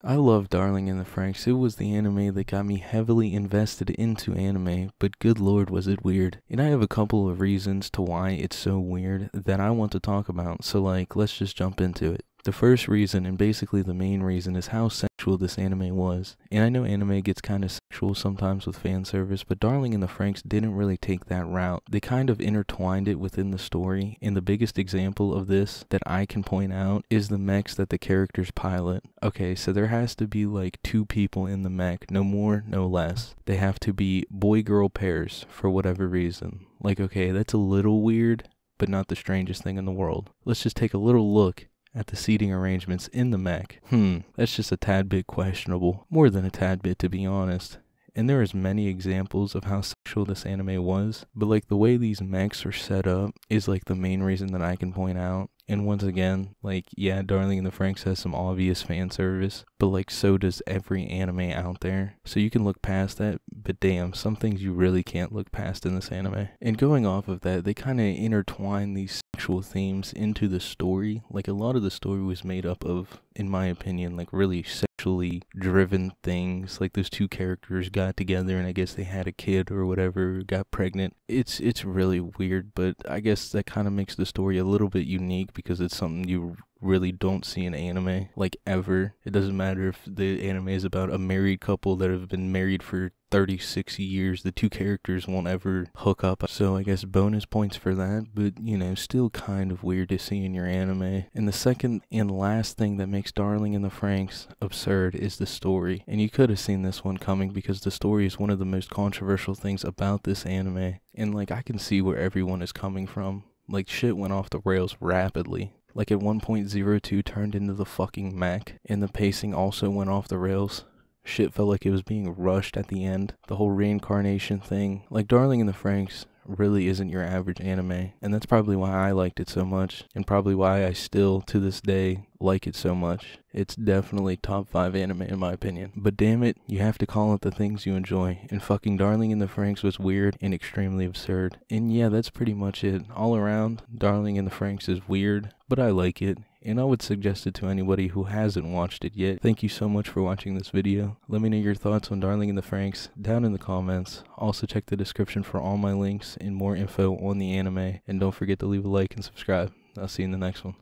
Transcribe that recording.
I love Darling in the Franxx. It was the anime that got me heavily invested into anime, but good lord was it weird. And I have a couple of reasons to why it's so weird that I want to talk about, so let's just jump into it. The first reason, and basically the main reason, is how sexual this anime was. And I know anime gets kind of sexual sometimes with fan service, but Darling in the Franxx didn't really take that route. They kind of intertwined it within the story, and the biggest example of this that I can point out is the mechs that the characters pilot. Okay, so there has to be like 2 people in the mech, no more, no less. They have to be boy-girl pairs for whatever reason. Okay, that's a little weird, but not the strangest thing in the world. Let's just take a little look at the seating arrangements in the mech. That's just a tad bit questionable. More than a tad bit, to be honest. And there is many examples of how sexual this anime was, but the way these mechs are set up is the main reason that I can point out. And once again, yeah, Darling in the Franxx has some obvious fan service, but so does every anime out there. So you can look past that, but damn, some things you really can't look past in this anime. And going off of that, they kind of intertwine these sexual themes into the story. A lot of the story was made up of, in my opinion, really sexually driven things. Those 2 characters got together and I guess they had a kid or whatever, got pregnant. It's really weird, but I guess that kind of makes the story a little bit unique because it's something you really don't see in anime, ever. It doesn't matter if the anime is about a married couple that have been married for 36 years, the 2 characters won't ever hook up. So I guess bonus points for that, but still kind of weird to see in your anime. And the second and last thing that makes Darling in the Franxx absurd is the story. And you could have seen this one coming because the story is one of the most controversial things about this anime. And I can see where everyone is coming from. Shit went off the rails rapidly. At 1.02 turned into the fucking mech, and the pacing also went off the rails. Shit felt like it was being rushed at the end. The whole reincarnation thing. Darling in the Franxx really isn't your average anime, and that's probably why I liked it so much, and probably why I still, to this day, like it so much. It's definitely top 5 anime in my opinion. But damn it, you have to call it the things you enjoy, and fucking Darling in the Franxx was weird and extremely absurd. And yeah, that's pretty much it. All around, Darling in the Franxx is weird, but I like it, and I would suggest it to anybody who hasn't watched it yet. Thank you so much for watching this video. Let me know your thoughts on Darling in the Franxx down in the comments. Also check the description for all my links and more info on the anime, and don't forget to leave a like and subscribe. I'll see you in the next one.